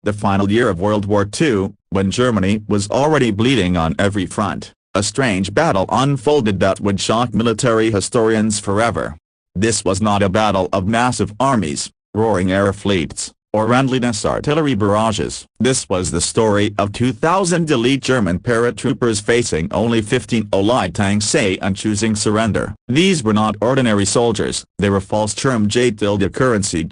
The final year of World War II, when Germany was already bleeding on every front, a strange battle unfolded that would shock military historians forever. This was not a battle of massive armies, roaring air fleets, or endless artillery barrages. This was the story of 2,000 elite German paratroopers facing only 15 Allied tanks and choosing surrender. These were not ordinary soldiers, they were false term J-currency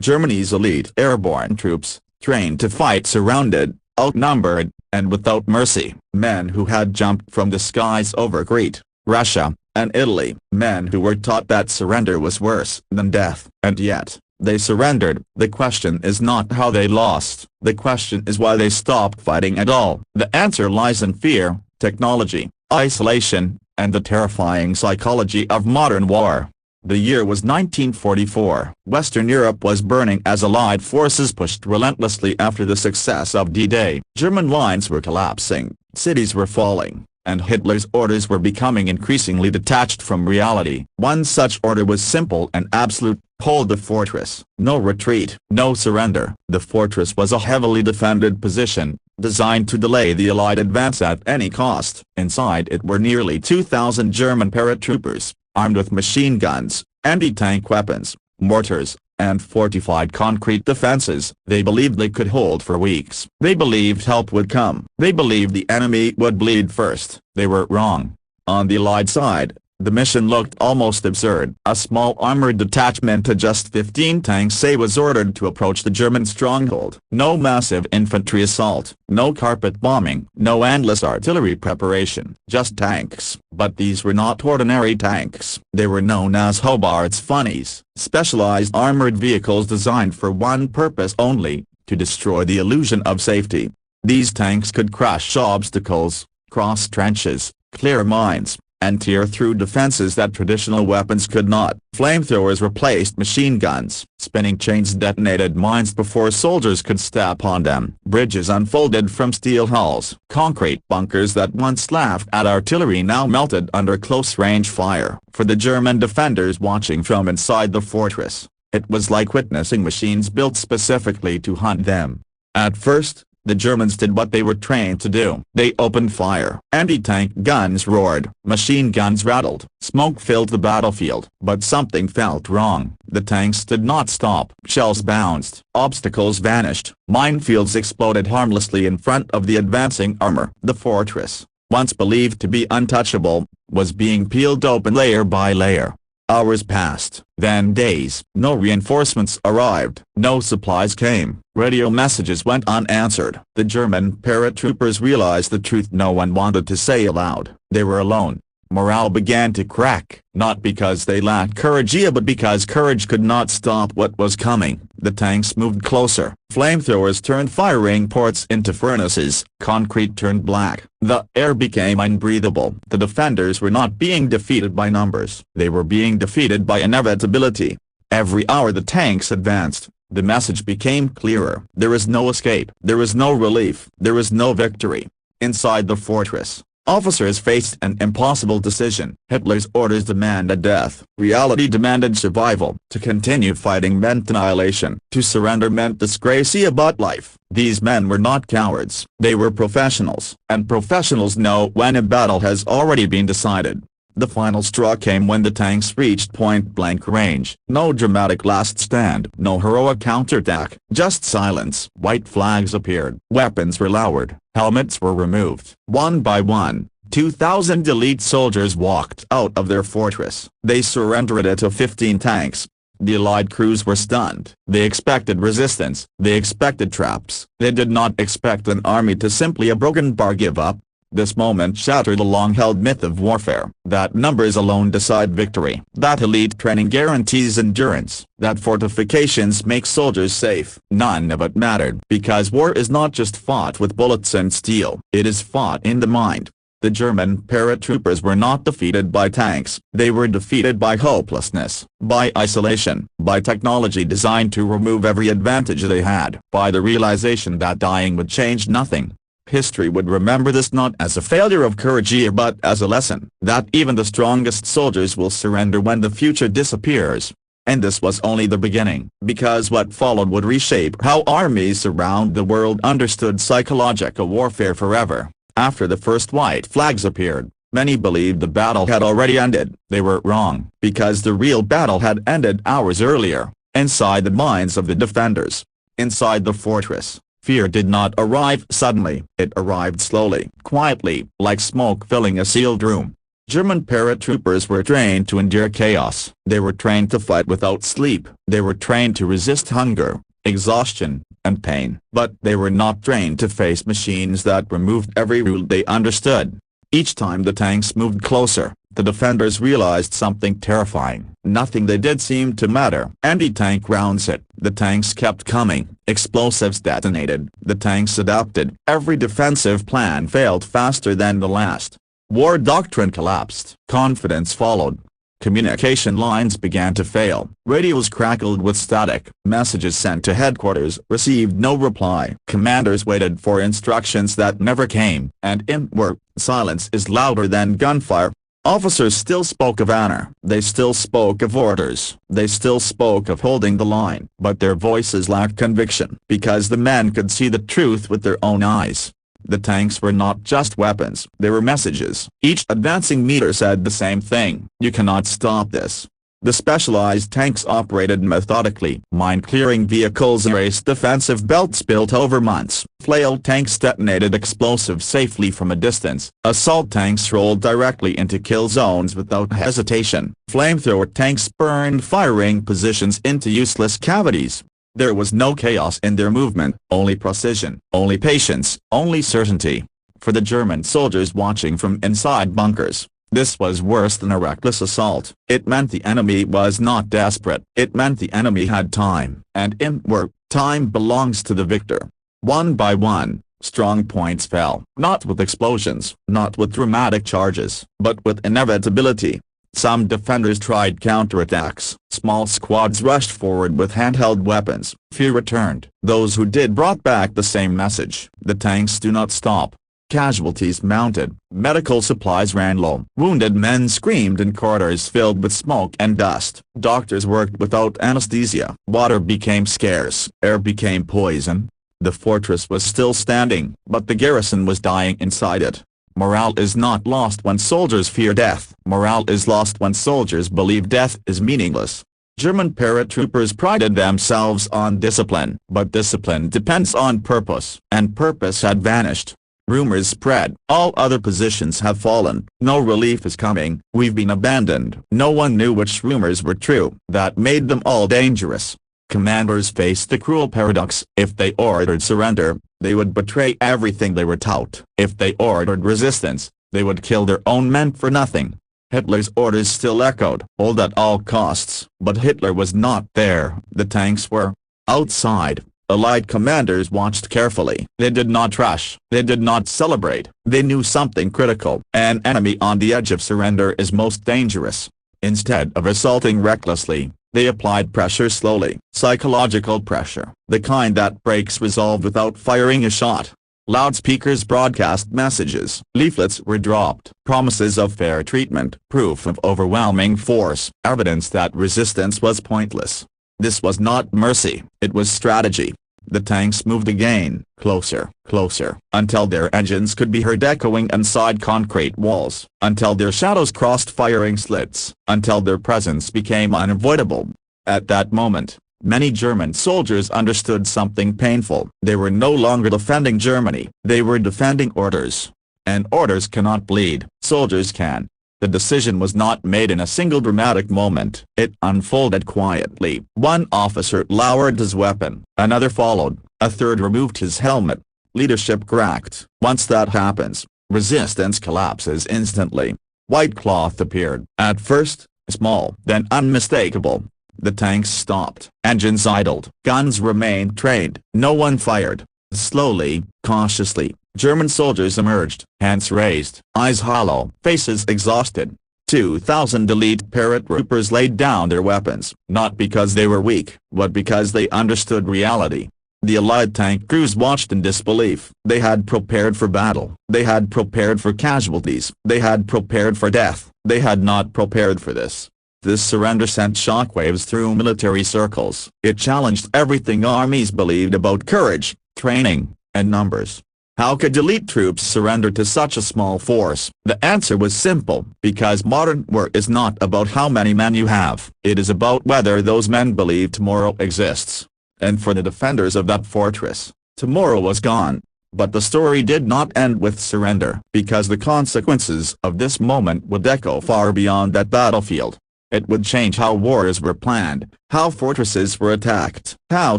Germany's elite airborne troops, trained to fight surrounded, outnumbered, and without mercy. Men who had jumped from the skies over Greece, Russia, and Italy. Men who were taught that surrender was worse than death. And yet, they surrendered. The question is not how they lost, the question is why they stopped fighting at all. The answer lies in fear, technology, isolation, and the terrifying psychology of modern war. The year was 1944. Western Europe was burning as Allied forces pushed relentlessly after the success of D-Day. German lines were collapsing, cities were falling, and Hitler's orders were becoming increasingly detached from reality. One such order was simple and absolute: hold the fortress. No retreat, no surrender. The fortress was a heavily defended position, designed to delay the Allied advance at any cost. Inside it were nearly 2,000 German paratroopers, armed with machine guns, anti-tank weapons, mortars, and fortified concrete defenses. They believed they could hold for weeks. They believed help would come. They believed the enemy would bleed first. They were wrong. On the Allied side, the mission looked almost absurd. A small armored detachment of just 15 tanks was ordered to approach the German stronghold. No massive infantry assault, no carpet bombing, no endless artillery preparation, just tanks. But these were not ordinary tanks. They were known as Hobart's Funnies, specialized armored vehicles designed for one purpose only: to destroy the illusion of safety. These tanks could crush obstacles, cross trenches, clear mines, and tear through defenses that traditional weapons could not. Flamethrowers replaced machine guns. Spinning chains detonated mines before soldiers could step on them. Bridges unfolded from steel hulls. Concrete bunkers that once laughed at artillery now melted under close-range fire. For the German defenders watching from inside the fortress, it was like witnessing machines built specifically to hunt them. At first, the Germans did what they were trained to do. They opened fire. Anti-tank guns roared. Machine guns rattled. Smoke filled the battlefield. But something felt wrong. The tanks did not stop. Shells bounced. Obstacles vanished. Minefields exploded harmlessly in front of the advancing armor. The fortress, once believed to be untouchable, was being peeled open layer by layer. Hours passed, then days. No reinforcements arrived. No supplies came. Radio messages went unanswered. The German paratroopers realized the truth no one wanted to say aloud. They were alone. Morale began to crack, not because they lacked courage but because courage could not stop what was coming. The tanks moved closer. Flamethrowers turned firing ports into furnaces. Concrete turned black. The air became unbreathable. The defenders were not being defeated by numbers. They were being defeated by inevitability. Every hour the tanks advanced, the message became clearer. There is no escape. There is no relief. There is no victory. Inside the fortress, officers faced an impossible decision. Hitler's orders demanded death. Reality demanded survival. To continue fighting meant annihilation. To surrender meant disgrace but life. These men were not cowards. They were professionals. And professionals know when a battle has already been decided. The final straw came when the tanks reached point-blank range. No dramatic last stand. No heroic counterattack. Just silence. White flags appeared. Weapons were lowered. Helmets were removed. One by one, 2,000 elite soldiers walked out of their fortress. They surrendered to 15 tanks. The Allied crews were stunned. They expected resistance. They expected traps. They did not expect an army to simply a broken bar give up. This moment shattered the long-held myth of warfare, that numbers alone decide victory, that elite training guarantees endurance, that fortifications make soldiers safe. None of it mattered, because war is not just fought with bullets and steel, it is fought in the mind. The German paratroopers were not defeated by tanks, they were defeated by hopelessness, by isolation, by technology designed to remove every advantage they had, by the realization that dying would change nothing. History would remember this not as a failure of courage but as a lesson, that even the strongest soldiers will surrender when the future disappears. And this was only the beginning, because what followed would reshape how armies around the world understood psychological warfare forever. After the first white flags appeared, many believed the battle had already ended. They were wrong, because the real battle had ended hours earlier, inside the minds of the defenders. Inside the fortress, fear did not arrive suddenly. It arrived slowly, quietly, like smoke filling a sealed room. German paratroopers were trained to endure chaos. They were trained to fight without sleep. They were trained to resist hunger, exhaustion, and pain. But they were not trained to face machines that removed every rule they understood. Each time the tanks moved closer, the defenders realized something terrifying. Nothing they did seemed to matter. Anti-tank rounds hit. The tanks kept coming. Explosives detonated. The tanks adapted. Every defensive plan failed faster than the last. War doctrine collapsed. Confidence followed. Communication lines began to fail. Radios crackled with static. Messages sent to headquarters received no reply. Commanders waited for instructions that never came. And in war, silence is louder than gunfire. Officers still spoke of honor. They still spoke of orders. They still spoke of holding the line. But their voices lacked conviction, because the men could see the truth with their own eyes. The tanks were not just weapons, they were messages. Each advancing meter said the same thing: you cannot stop this. The specialized tanks operated methodically. Mine-clearing vehicles erased defensive belts built over months. Flail tanks detonated explosives safely from a distance. Assault tanks rolled directly into kill zones without hesitation. Flamethrower tanks burned firing positions into useless cavities. There was no chaos in their movement, only precision, only patience, only certainty. For the German soldiers watching from inside bunkers, this was worse than a reckless assault. It meant the enemy was not desperate. It meant the enemy had time. And in war, time belongs to the victor. One by one, strong points fell. Not with explosions, not with dramatic charges, but with inevitability. Some defenders tried counterattacks. Small squads rushed forward with handheld weapons. Fear returned. Those who did brought back the same message: the tanks do not stop. Casualties mounted. Medical supplies ran low. Wounded men screamed in corridors filled with smoke and dust. Doctors worked without anesthesia. Water became scarce. Air became poison. The fortress was still standing, but the garrison was dying inside it. Morale is not lost when soldiers fear death. Morale is lost when soldiers believe death is meaningless. German paratroopers prided themselves on discipline, but discipline depends on purpose, and purpose had vanished. Rumors spread. All other positions have fallen. No relief is coming. We've been abandoned. No one knew which rumors were true. That made them all dangerous. Commanders faced the cruel paradox: if they ordered surrender, they would betray everything they were taught. If they ordered resistance, they would kill their own men for nothing. Hitler's orders still echoed: hold at all costs. But Hitler was not there. The tanks were outside. Allied commanders watched carefully. They did not rush. They did not celebrate. They knew something critical: an enemy on the edge of surrender is most dangerous. Instead of assaulting recklessly, they applied pressure slowly. Psychological pressure, the kind that breaks resolve without firing a shot. Loudspeakers broadcast messages. Leaflets were dropped. Promises of fair treatment. Proof of overwhelming force. Evidence that resistance was pointless. This was not mercy, it was strategy. The tanks moved again, closer, closer, until their engines could be heard echoing inside concrete walls, until their shadows crossed firing slits, until their presence became unavoidable. At that moment, many German soldiers understood something painful. They were no longer defending Germany, they were defending orders. And orders cannot bleed, soldiers can. The decision was not made in a single dramatic moment. It unfolded quietly. One officer lowered his weapon. Another followed. A third removed his helmet. Leadership cracked. Once that happens, resistance collapses instantly. White cloth appeared. At first, small, then unmistakable. The tanks stopped. Engines idled. Guns remained trained. No one fired. Slowly, cautiously, German soldiers emerged, hands raised, eyes hollow, faces exhausted. 2,000 elite paratroopers laid down their weapons, not because they were weak, but because they understood reality. The Allied tank crews watched in disbelief. They had prepared for battle. They had prepared for casualties. They had prepared for death. They had not prepared for this. This surrender sent shockwaves through military circles. It challenged everything armies believed about courage, training, and numbers. How could elite troops surrender to such a small force? The answer was simple: because modern war is not about how many men you have. It is about whether those men believe tomorrow exists. And for the defenders of that fortress, tomorrow was gone. But the story did not end with surrender, because the consequences of this moment would echo far beyond that battlefield. It would change how wars were planned, how fortresses were attacked, how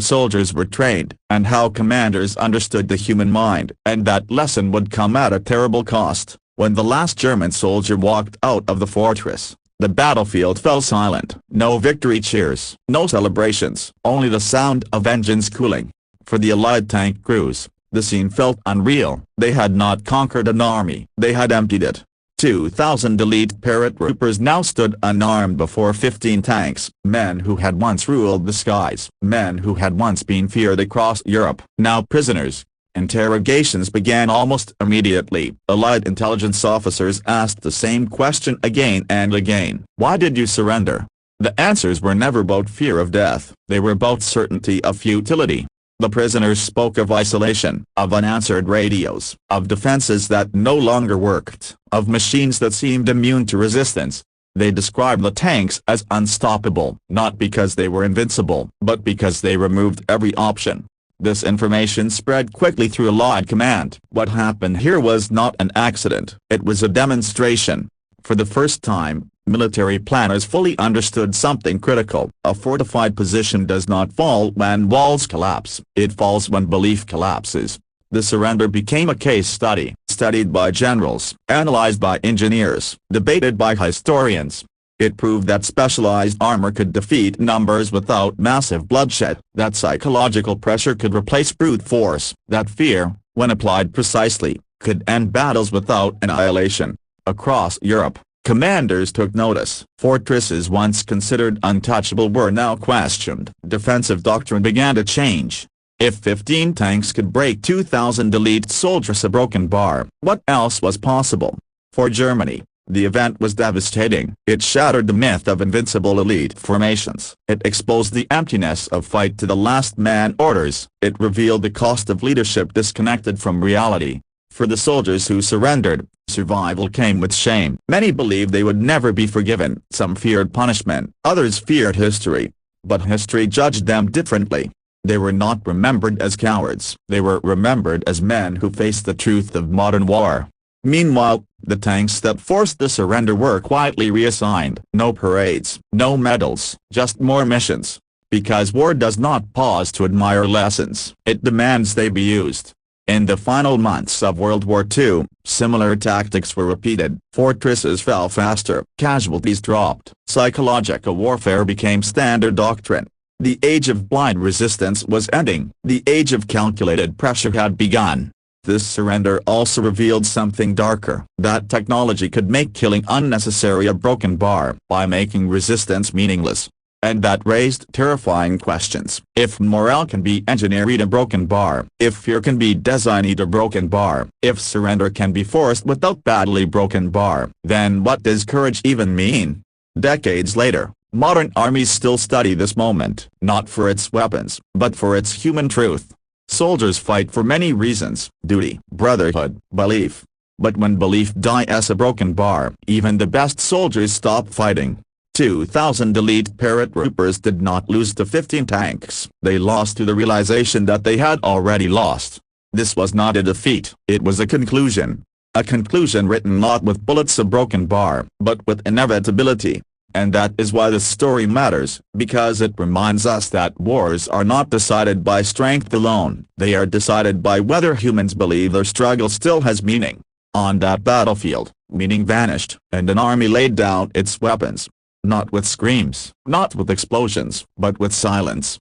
soldiers were trained, and how commanders understood the human mind. And that lesson would come at a terrible cost. When the last German soldier walked out of the fortress, the battlefield fell silent. No victory cheers, no celebrations, only the sound of engines cooling. For the Allied tank crews, the scene felt unreal. They had not conquered an army, they had emptied it. 2,000 elite paratroopers now stood unarmed before 15 tanks, men who had once ruled the skies, men who had once been feared across Europe, now prisoners. Interrogations began almost immediately. Allied intelligence officers asked the same question again and again. Why did you surrender? The answers were never about fear of death, they were about certainty of futility. The prisoners spoke of isolation, of unanswered radios, of defenses that no longer worked, of machines that seemed immune to resistance. They described the tanks as unstoppable, not because they were invincible, but because they removed every option. This information spread quickly through Allied command. What happened here was not an accident, it was a demonstration. For the first time, military planners fully understood something critical. A fortified position does not fall when walls collapse, it falls when belief collapses. The surrender became a case study, studied by generals, analyzed by engineers, debated by historians. It proved that specialized armor could defeat numbers without massive bloodshed, that psychological pressure could replace brute force, that fear, when applied precisely, could end battles without annihilation. Across Europe, commanders took notice. Fortresses once considered untouchable were now questioned. Defensive doctrine began to change. If 15 tanks could break 2,000 elite soldiers a broken bar, what else was possible? For Germany, the event was devastating. It shattered the myth of invincible elite formations. It exposed the emptiness of fight to the last man orders. It revealed the cost of leadership disconnected from reality. For the soldiers who surrendered, survival came with shame. Many believed they would never be forgiven. Some feared punishment, others feared history. But history judged them differently. They were not remembered as cowards. They were remembered as men who faced the truth of modern war. Meanwhile, the tanks that forced the surrender were quietly reassigned. No parades, no medals, just more missions. Because war does not pause to admire lessons, it demands they be used. In the final months of World War II, similar tactics were repeated. Fortresses fell faster, casualties dropped, psychological warfare became standard doctrine. The age of blind resistance was ending, the age of calculated pressure had begun. This surrender also revealed something darker, that technology could make killing unnecessary, a broken bar, by making resistance meaningless. And that raised terrifying questions. If morale can be engineered a broken bar, if fear can be designed a broken bar, if surrender can be forced without badly broken bar, then what does courage even mean? Decades later, modern armies still study this moment, not for its weapons, but for its human truth. Soldiers fight for many reasons: duty, brotherhood, belief. But when belief dies as a broken bar, even the best soldiers stop fighting. 2,000 elite paratroopers did not lose to 15 tanks. They lost to the realization that they had already lost. This was not a defeat, it was a conclusion. A conclusion written not with bullets, a broken bar, but with inevitability. And that is why this story matters, because it reminds us that wars are not decided by strength alone. They are decided by whether humans believe their struggle still has meaning. On that battlefield, meaning vanished, and an army laid down its weapons. Not with screams, not with explosions, but with silence.